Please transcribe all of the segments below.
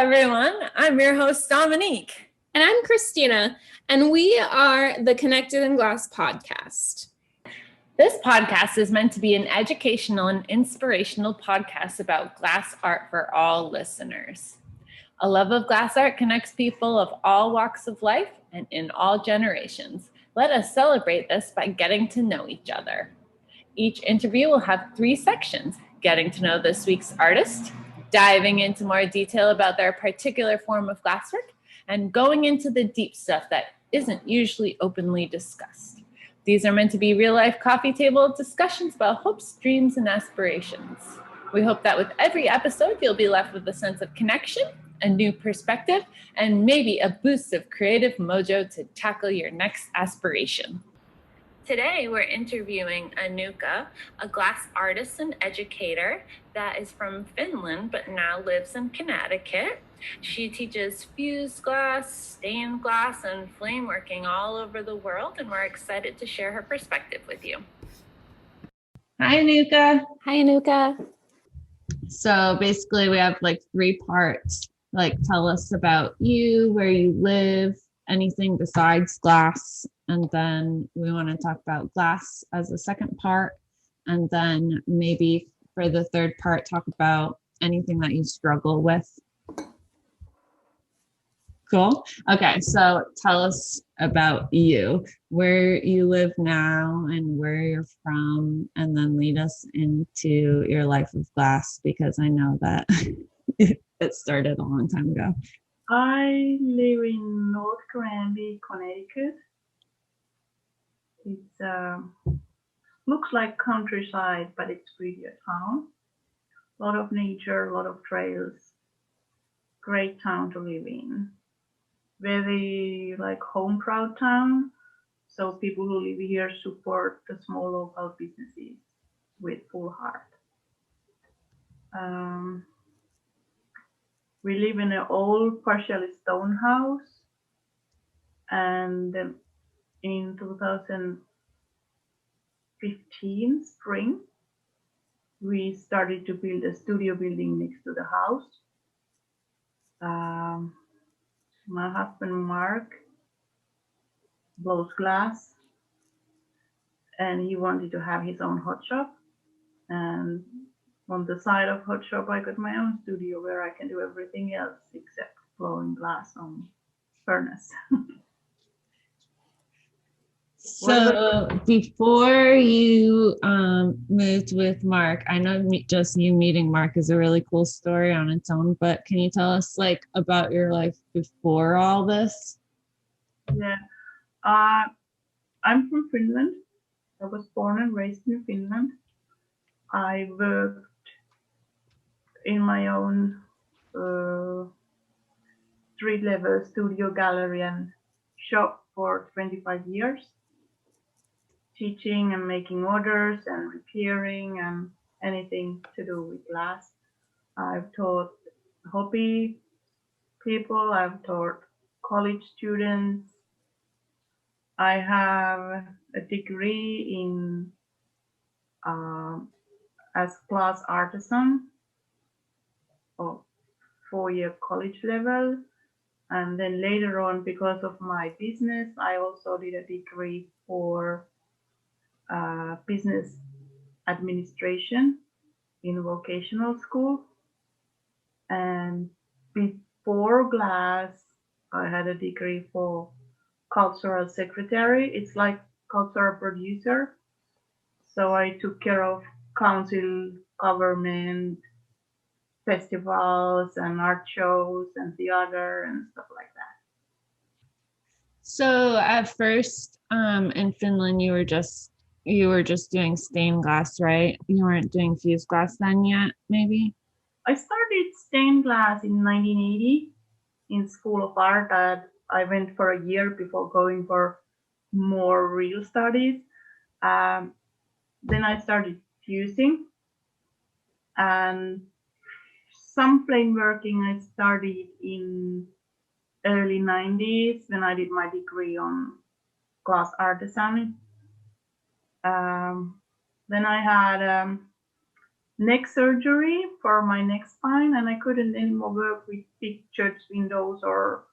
everyone. I'm your host, Dominique. And I'm Christina, and we are the Connected in Glass podcast. This podcast is meant to be an educational and inspirational podcast about glass art for all listeners. A love of glass art connects people of all walks of life and in all generations. Let us celebrate this by getting to know each other. Each interview will have 3 sections: getting to know this week's artist, diving into more detail about their particular form of glasswork, and going into the deep stuff that isn't usually openly discussed. These are meant to be real-life coffee table discussions about hopes, dreams, and aspirations. We hope that with every episode, you'll be left with a sense of connection, a new perspective, and maybe a boost of creative mojo to tackle your next aspiration. Today, we're interviewing Annukka, a glass artist and educator that is from Finland but now lives in Connecticut. She teaches fused glass, stained glass, and flame working all over the world, and we're excited to share her perspective with you. Hi, Annukka. Hi, Annukka. So basically, we have 3 parts. Tell us about you, where you live, anything besides glass. And then we want to talk about glass as the second part. And then maybe for the third part, talk about anything that you struggle with. Cool. Okay, so tell us about you, where you live now and where you're from, and then lead us into your life of glass, because I know that it started a long time ago. I live in North Granby, Connecticut. It looks like countryside, but it's really a town. A lot of nature, a lot of trails. Great town to live in. Very home proud town. So people who live here support the small local businesses with full heart. We live in an old, partially stone house, and in 2015 spring, we started to build a studio building next to the house. My husband Mark blows glass, and he wanted to have his own hot shop. And on the side of hot shop, I got my own studio where I can do everything else except blowing glass on furnace. So before you moved with Mark, I know just you meeting Mark is a really cool story on its own, but can you tell us about your life before all this? Yeah, I'm from Finland. I was born and raised in Finland. I worked in my own street-level studio, gallery, and shop for 25 years. Teaching and making orders and repairing and anything to do with glass. I've taught hobby people, I've taught college students. I have a degree in as glass artisan of 4-year college level. And then later on, because of my business, I also did a degree for business administration in vocational school. And before glass, I had a degree for cultural secretary. It's like cultural producer. So I took care of council, government, festivals and art shows and theater and stuff like that. So at first, in Finland, you were just doing stained glass, right? You weren't doing fused glass then yet, maybe? I started stained glass in 1980 in School of Art. I went for a year before going for more real studies. Then I started fusing, and some flame working I started in early 90s when I did my degree on glass artisan. Then I had neck surgery for my neck spine, and I couldn't anymore work with big church windows or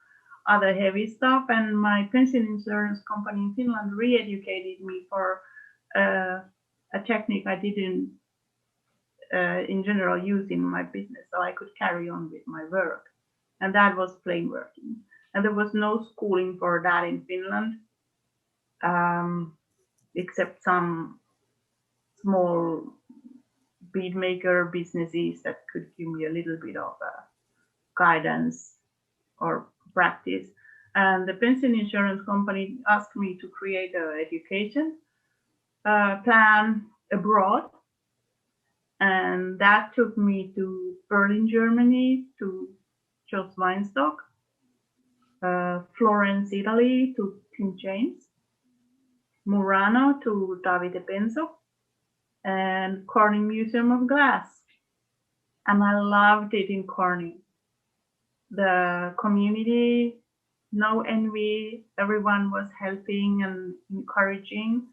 other heavy stuff. And my pension insurance company in Finland re-educated me for a technique I didn't in general use in my business, so I could carry on with my work. And that was plain working. And there was no schooling for that in Finland, except some small bead maker businesses that could give me a little bit of guidance or practice. And the pension insurance company asked me to create an education plan abroad. And that took me to Berlin, Germany, to Jos Weinstock, Florence, Italy, to Tim James, Murano to Davide Benzo, and Corning Museum of Glass. And I loved it in Corning. The community, no envy, everyone was helping and encouraging.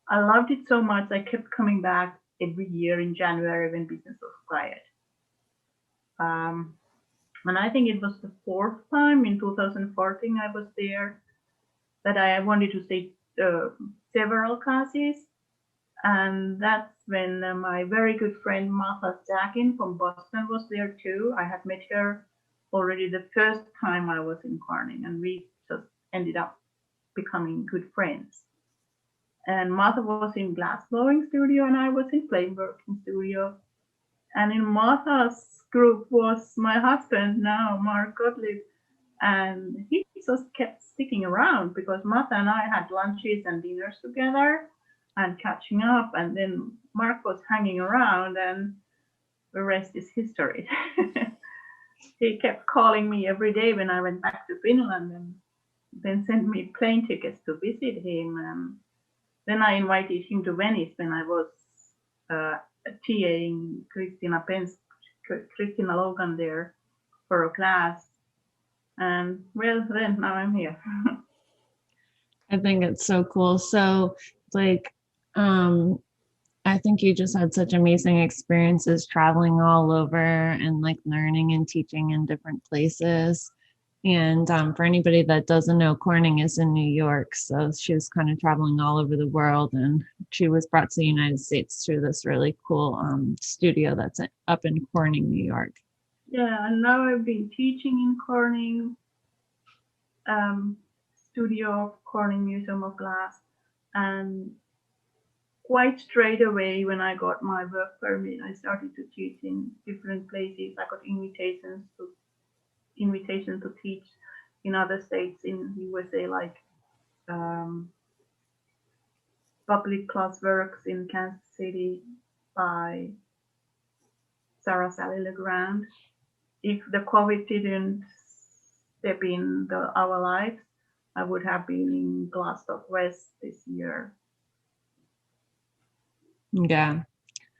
I loved it so much, I kept coming back every year in January when business was quiet. And I think it was the fourth time in 2014 I was there that I wanted to take several classes. And that's when my very good friend Martha Jackin from Boston was there too. I had met her already the first time I was in Corning, and we just ended up becoming good friends. And Martha was in glass blowing studio and I was in flame working studio. And in Martha's group was my husband now, Mark Gottlieb. And he just kept sticking around because Martha and I had lunches and dinners together and catching up. And then Mark was hanging around, and the rest is history. He kept calling me every day when I went back to Finland, and then sent me plane tickets to visit him. Then I invited him to Venice when I was TAing Christina Logan there for a class. And well, then now I'm here. I think it's so cool. So like, I think you just had such amazing experiences traveling all over and like learning and teaching in different places. And for anybody that doesn't know, Corning is in New York. So she was kind of traveling all over the world, and she was brought to the United States through this really cool studio that's up in Corning, New York. Yeah, and now I've been teaching in Corning, studio of Corning Museum of Glass. And quite straight away when I got my work permit, I started to teach in different places. I got invitation to teach in other states in USA, like Public Classworks in Kansas City by Sarah Sally Legrand. If the COVID didn't step in our lives, I would have been in Glasgow West this year. Yeah.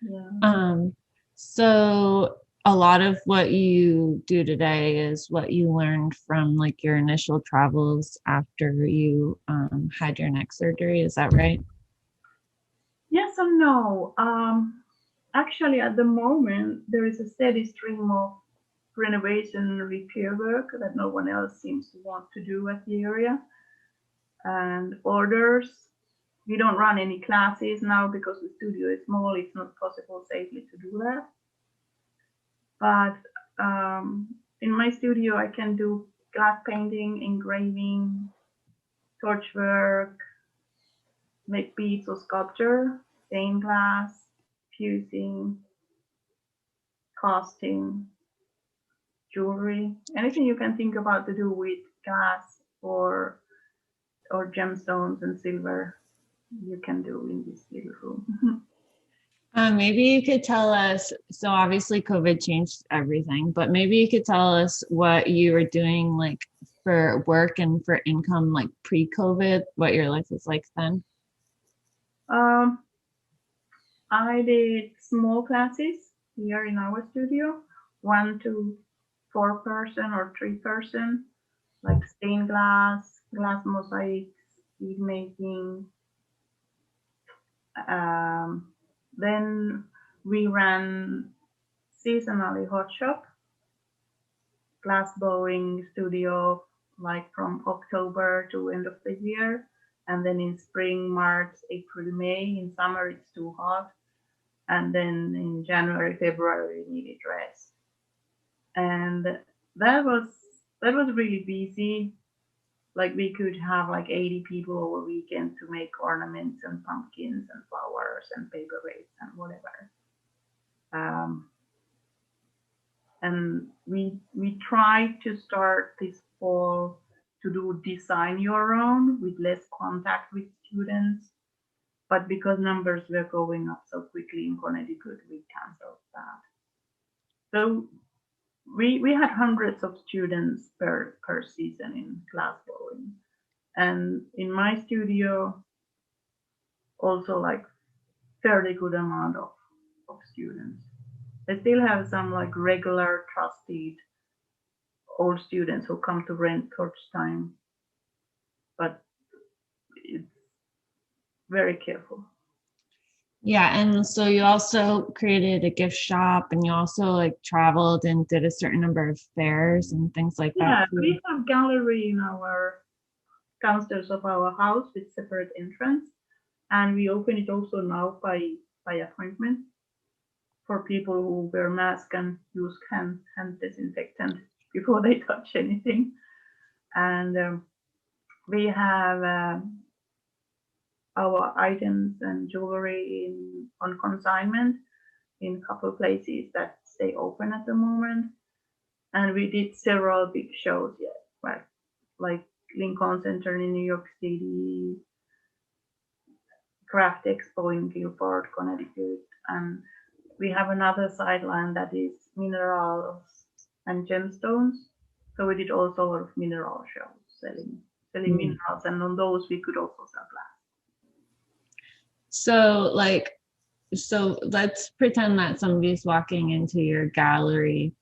Yeah. So a lot of what you do today is what you learned from like your initial travels after you had your neck surgery. Is that right? Yes and no. Actually, at the moment, there is a steady stream of renovation and repair work that no one else seems to want to do at the area. And orders. We don't run any classes now because the studio is small. It's not possible safely to do that. But in my studio, I can do glass painting, engraving, torch work, make beads or sculpture, stained glass, fusing, casting, jewelry, anything you can think about to do with glass or gemstones and silver, you can do in this little room. Maybe you could tell us, so obviously COVID changed everything, but maybe you could tell us what you were doing like for work and for income, like pre-COVID, what your life was like then. I did small classes here in our studio, 1 to 4 person or 3 person, like stained glass, glass mosaics, bead making. Then We ran seasonally hot shop, glass blowing studio, like from October to end of the year. And then in spring, March, April, May. In summer, it's too hot. And then in January, February, we needed rest. And that was really busy. Like we could have like 80 people over weekend to make ornaments and pumpkins and flowers and paperweights and whatever. Um, and we tried to start this fall to do design your own with less contact with students, but because numbers were going up so quickly in Connecticut, we canceled that. So we had hundreds of students per season in glass blowing, and in my studio also like fairly good amount of students. I still have some like regular trusted old students who come to rent torch time, but it's very careful. Yeah, and so you also created a gift shop, and you also like traveled and did a certain number of fairs and things like Yeah, that too. we have gallery in our downstairs of our house with separate entrance, and we open it also now by appointment for people who wear mask and use hand disinfectant before they touch anything. And we have our items and jewelry on consignment in a couple places that stay open at the moment. And we did several big shows yet, right? Like Lincoln Center in New York City, Craft Expo in Guilford, Connecticut, and we have another sideline that is minerals and gemstones. So we did all sort of mineral shows, selling minerals, and on those we could also sell glass. So let's pretend that somebody's walking into your gallery.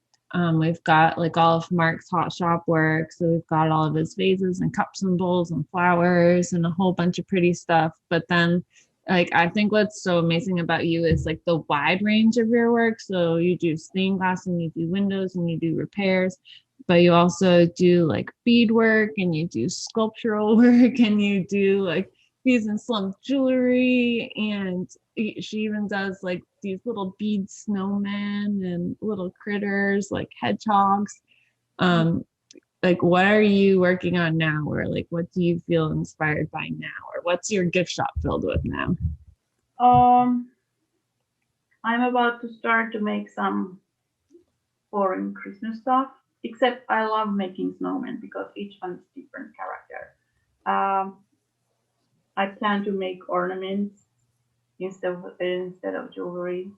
We've got like all of Mark's hot shop work. So we've got all of his vases and cups and bowls and flowers and a whole bunch of pretty stuff. But then like I think what's so amazing about you is like the wide range of your work. So you do stained glass and you do windows and you do repairs, but you also do like beadwork and you do sculptural work and you do like beads and slump jewelry, and she even does like these little bead snowmen and little critters like hedgehogs. Like what are you working on now, or like what do you feel inspired by now, or what's your gift shop filled with now? I'm about to start to make some foreign Christmas stuff, except I love making snowmen because each one is different character. I plan to make ornaments instead of jewelry.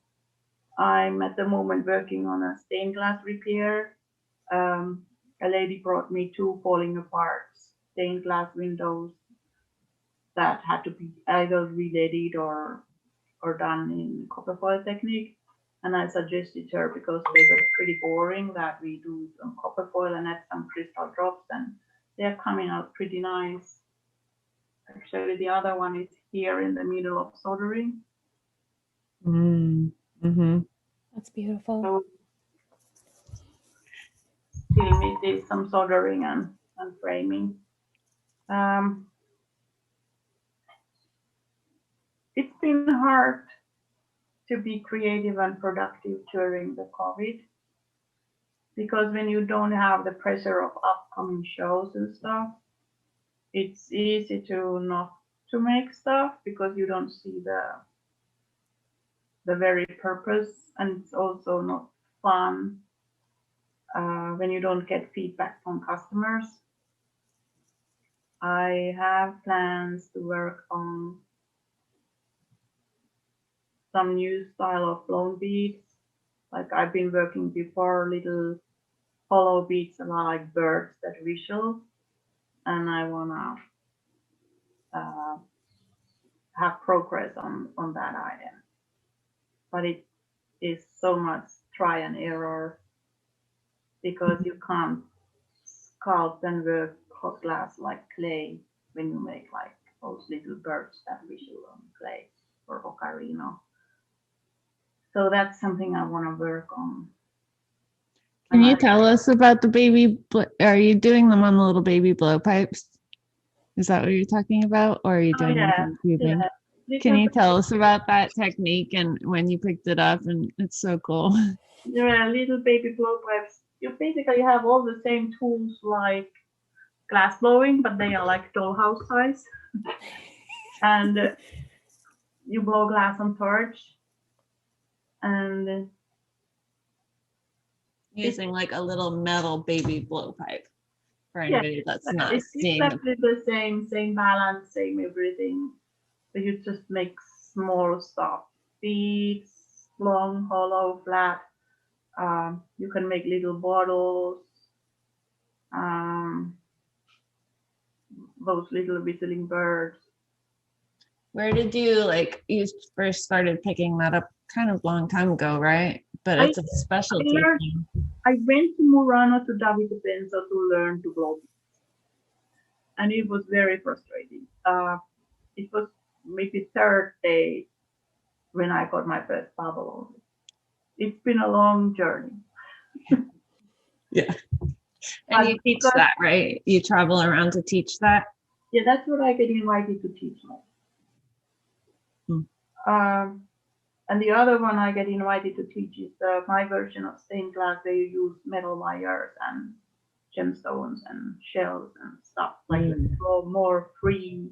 I'm at the moment working on a stained glass repair. A lady brought me two falling apart stained glass windows that had to be either re-leaded or done in copper foil technique. And I suggested her because they were pretty boring that we do some copper foil and add some crystal drops, and they're coming out pretty nice. Actually, the other one is here in the middle of soldering. Mm-hmm. That's beautiful. So still needed some soldering and framing. It's been hard to be creative and productive during the COVID, because when you don't have the pressure of upcoming shows and stuff, it's easy to not to make stuff because you don't see the very purpose, and it's also not fun when you don't get feedback from customers. I have plans to work on some new style of blown beads. Like I've been working before, little hollow beads like birds that whistle, and I wanna have progress on that item. But it is so much try and error because you can't sculpt and work hot glass like clay when you make like those little birds that whistle on clay or ocarina. So that's something I want to work on. Can you tell us about the baby? Are you doing them on the little baby blowpipes? Is that what you're talking about, or are you doing them from tubing? Can you tell us about that technique and when you picked it up? And it's so cool. There are little baby blowpipes. You basically have all the same tools like glass blowing, but they are like dollhouse size. And you blow glass on torch, and using like a little metal baby blowpipe for anybody that's not it's seeing. exactly the same balance, same everything. So you just make small stuff, beads, long, hollow, flat. You can make little bottles, those little whistling birds. Where did you first started picking that up? Kind of long time ago, right? But it's a specialty thing. I went to Murano to Davide Penzo to learn to blow beads, and it was very frustrating. It was maybe third day when I got my first bubble. It's been a long journey. Yeah. And you teach that, right? You travel around to teach that? Yeah, that's what I get invited to teach now. And the other one I get invited to teach is my version of stained glass, where you use metal wires and gemstones and shells and stuff, like more free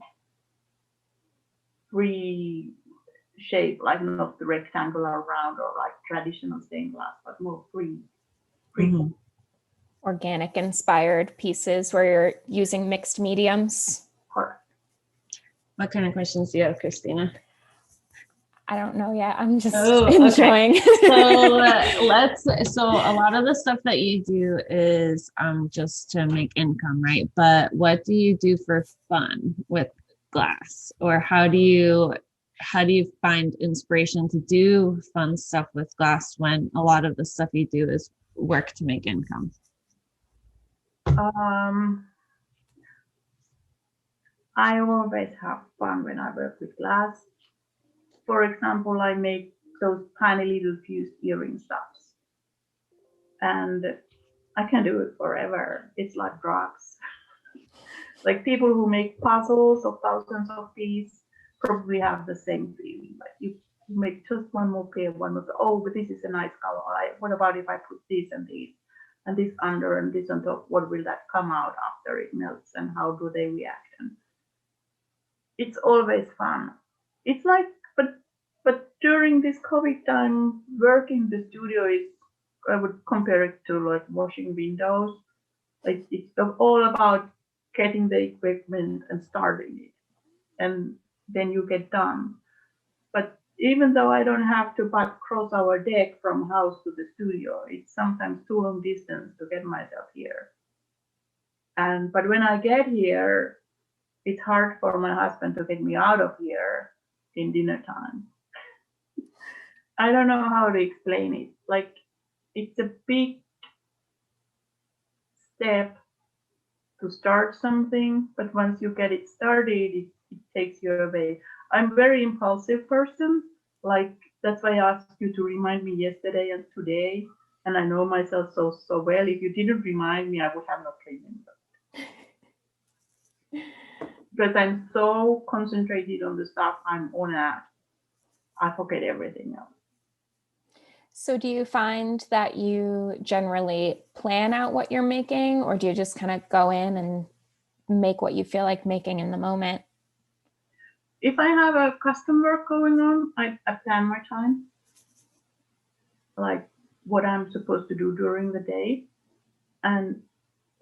shape, like not the rectangular round or like traditional stained glass, but more free. Organic inspired pieces where you're using mixed mediums. Correct. What kind of questions do you have, Christina? I don't know yet. I'm just enjoying. Okay. So a lot of the stuff that you do is just to make income, right? But what do you do for fun with glass? Or how do you find inspiration to do fun stuff with glass when a lot of the stuff you do is work to make income? I always have fun when I work with glass. For example, I make those tiny little fused earring stuffs, and I can do it forever. It's like drugs. Like people who make puzzles of thousands of pieces probably have the same feeling. Like you make just one more pair, oh, but this is a nice color. What about if I put this and this under and this on top? What will that come out after it melts, and how do they react? And it's always fun. It's like, but during this COVID time, working the studio is, I would compare it to like washing windows. Like it's all about getting the equipment and starting it, and then you get done. But even though I don't have to cross our deck from house to the studio, it's sometimes too long distance to get myself here. But when I get here, it's hard for my husband to get me out of here in dinner time. I don't know how to explain it. Like, it's a big step to start something, but once you get it started, it takes you away. I'm a very impulsive person. Like, that's why I asked you to remind me yesterday and today. And I know myself so well. If you didn't remind me, I would have not remembered. Because I'm so concentrated on the stuff I'm on at, I forget everything else. So do you find that you generally plan out what you're making, or do you just kind of go in and make what you feel like making in the moment? If I have a custom work going on, I plan my time, like what I'm supposed to do during the day. And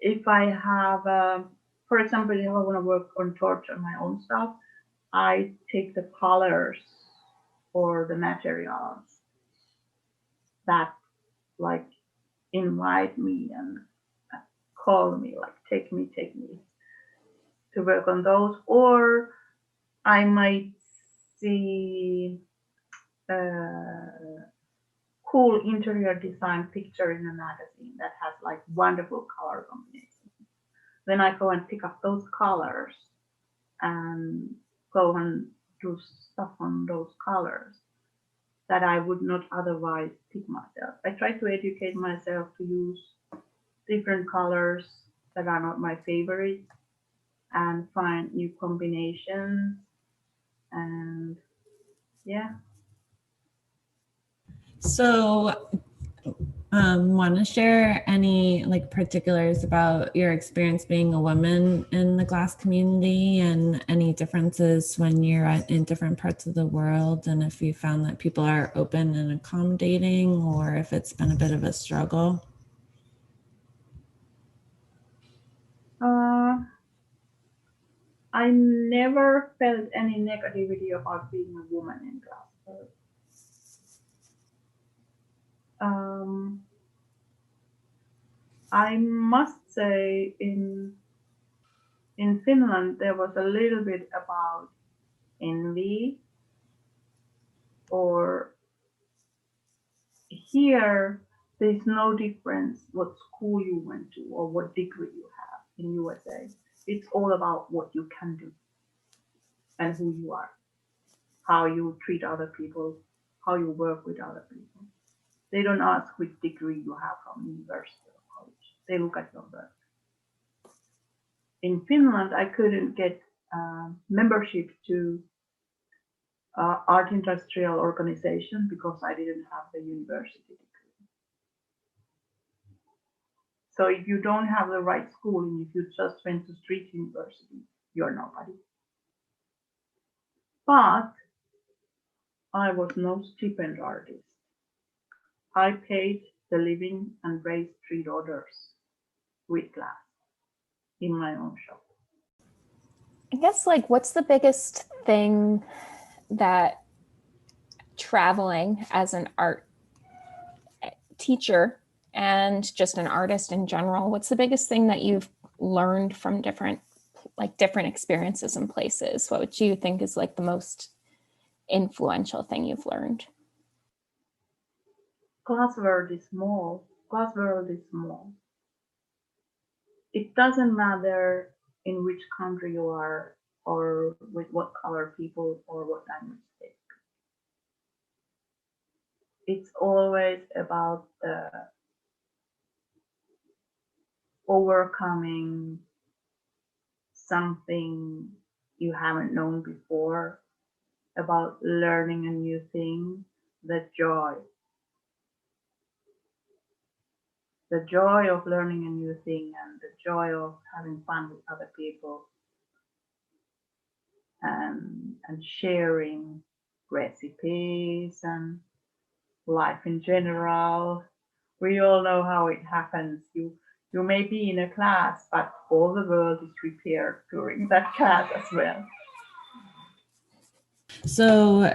if I have, for example, if I want to work on torch on my own stuff, I take the colors or the materials that like invite me and call me, like take me to work on those. Or I might see cool interior design picture in a magazine that has like wonderful color combinations. Then I go and pick up those colors and go and do stuff on those colors. that I would not otherwise pick myself. I try to educate myself to use different colors that are not my favorite and find new combinations. And yeah. So, want to share any like particulars about your experience being a woman in the glass community and any differences when you're in different parts of the world, and if you found that people are open and accommodating, or if it's been a bit of a struggle? I never felt any negativity about being a woman in glass. I must say in Finland there was a little bit about envy, or here there's no difference what school you went to or what degree you have in USA. It's all about what you can do and who you are, how you treat other people, how you work with other people. They don't ask which degree you have from university or college. They look at your work. In Finland, I couldn't get membership to art industrial organization because I didn't have the university degree. So if you don't have the right schooling, if you just went to street university, you're nobody. But I was no stipend artist. I paid the living and raised 3 daughters with glass in my own shop. I guess, like, what's the biggest thing that traveling as an art teacher and just an artist in general, what's the biggest thing that you've learned from different experiences and places? What would you think is like the most influential thing you've learned? Glass world is small. Glass world is small. It doesn't matter in which country you are or with what color people or what language they speak. It's always about the overcoming something you haven't known before, about learning a new thing, the joy. The joy of learning a new thing and the joy of having fun with other people and sharing recipes and life in general. We all know how it happens. You may be in a class, but all the world is prepared during that class as well. So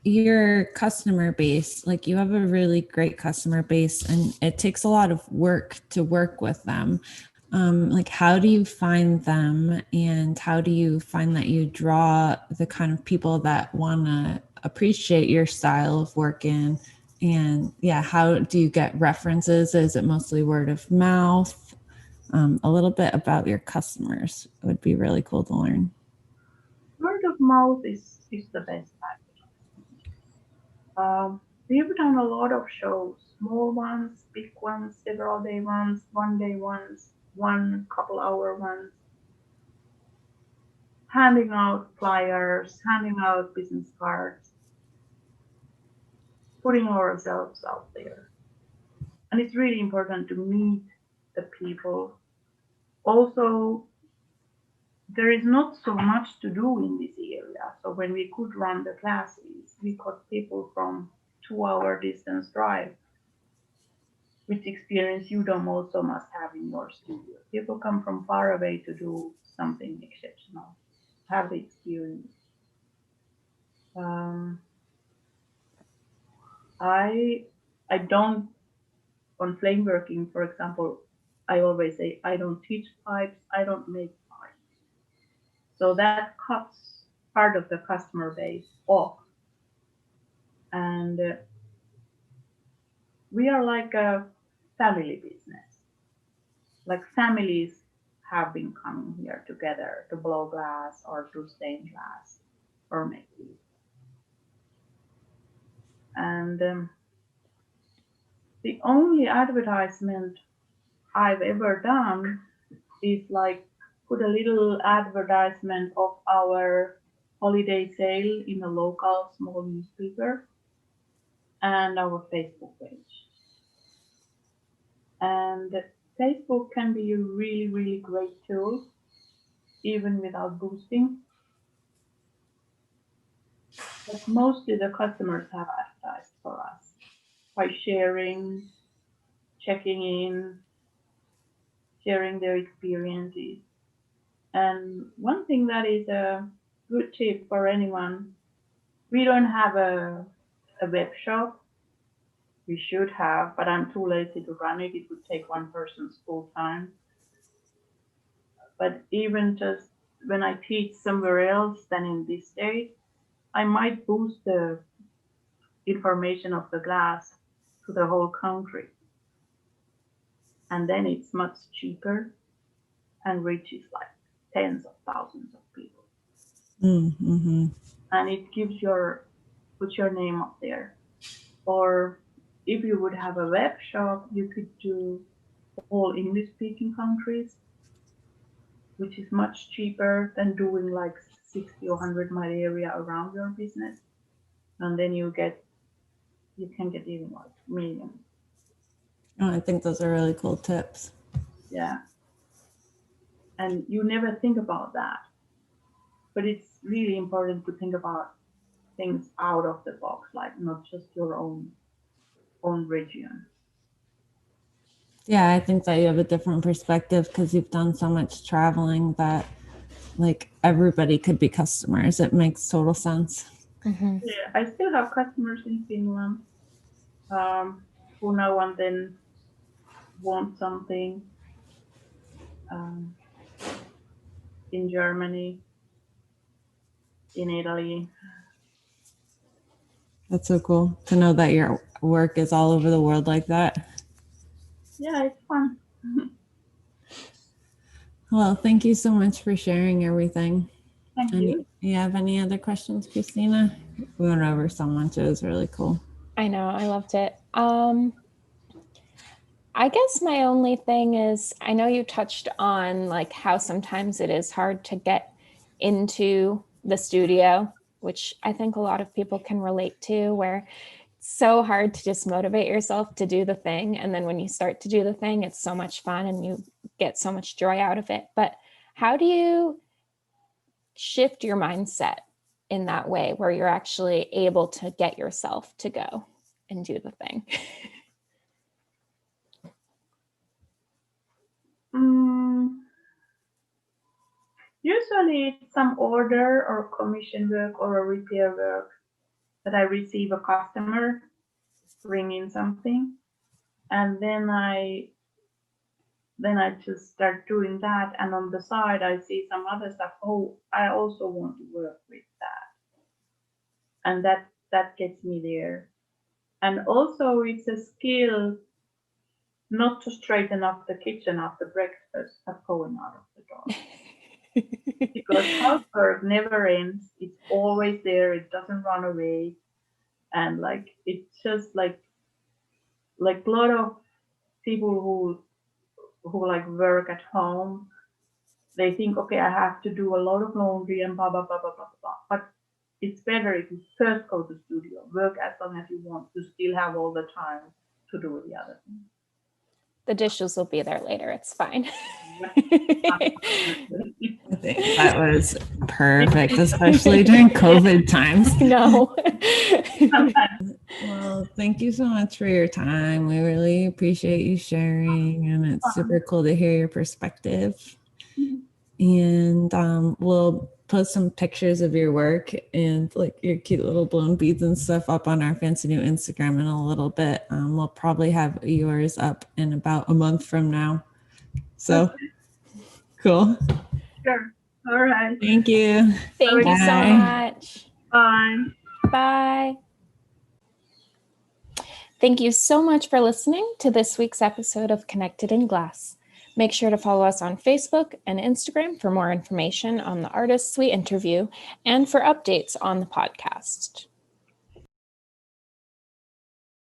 your customer base, like you have a really great customer base and it takes a lot of work to work with them. Like how do you find them, and how do you find that you draw the kind of people that want to appreciate your style of working? And yeah, how do you get references? Is it mostly word of mouth? A little bit about your customers would be really cool to learn. Word of mouth is the best package. We've done a lot of shows, small ones, big ones, several day ones, 1 day ones, 1 couple hour ones, handing out flyers, handing out business cards, putting ourselves out there. And it's really important to meet the people. Also, there is not so much to do in this area. So when we could run the classes, we got people from 2 hour distance drive, which experience you don't also must have in your studio. People come from far away to do something exceptional, have the experience. I don't, on flame working, for example, I always say I don't teach pipes, I don't make pipes. So that cuts part of the customer base off. And we are like a family business. Like families have been coming here together to blow glass or to stain glass or make tea. And the only advertisement I've ever done is like put a little advertisement of our holiday sale in a local small newspaper and our Facebook page. And Facebook can be a really, really great tool, even without boosting. But mostly the customers have advertised for us by sharing, checking in, sharing their experiences. And one thing that is a good tip for anyone, we don't have a web shop. We should have, but I'm too lazy to run it. It would take one person's full time. But even just when I teach somewhere else than in this state, I might boost the information of the glass to the whole country. And then it's much cheaper and reaches like tens of thousands of people. Mm-hmm. And it gives put your name up there. Or if you would have a web shop, you could do all English speaking countries, which is much cheaper than doing like 60 or 100 mile area around your business. And then you can get even like millions. Oh, I think those are really cool tips. Yeah. And you never think about that. But it's really important to think about things out of the box, like not just your own region. Yeah, I think that you have a different perspective because you've done so much traveling that like everybody could be customers. It makes total sense. Mm-hmm. Yeah, I still have customers in Finland who now and then want something in Germany, in Italy. That's so cool to know that your work is all over the world like that. Yeah, it's fun. Well, thank you so much for sharing everything. Thank you. You have any other questions, Christina? We went over so much. It was really cool. I know, I loved it. I guess my only thing is, I know you touched on like how sometimes it is hard to get into the studio, which I think a lot of people can relate to, where it's so hard to just motivate yourself to do the thing. And then when you start to do the thing, it's so much fun and you get so much joy out of it. But how do you shift your mindset in that way where you're actually able to get yourself to go and do the thing? Usually it's some order or commission work or a repair work that I receive a customer bring in something, and then I just start doing that, and on the side I see some other stuff. Oh, I also want to work with that, and that gets me there. And also it's a skill not to straighten up the kitchen after breakfast of going out of the door. Because housework never ends. It's always there. It doesn't run away. And like it's just like a lot of people who like work at home, they think, okay, I have to do a lot of laundry and blah blah blah blah blah blah. But it's better if you first go to studio, work as long as you want to still have all the time to do the other thing. The dishes will be there later. It's fine. I think that was perfect, especially during COVID times. No. Well, thank you so much for your time. We really appreciate you sharing, and it's super cool to hear your perspective. And we'll post some pictures of your work and like your cute little blown beads and stuff up on our fancy new Instagram in a little bit. We'll probably have yours up in about a month from now. So cool. Sure. All right. Thank you. Thank you so much. Bye. Bye. Thank you so much for listening to this week's episode of Connected in Glass. Make sure to follow us on Facebook and Instagram for more information on the artists we interview and for updates on the podcast.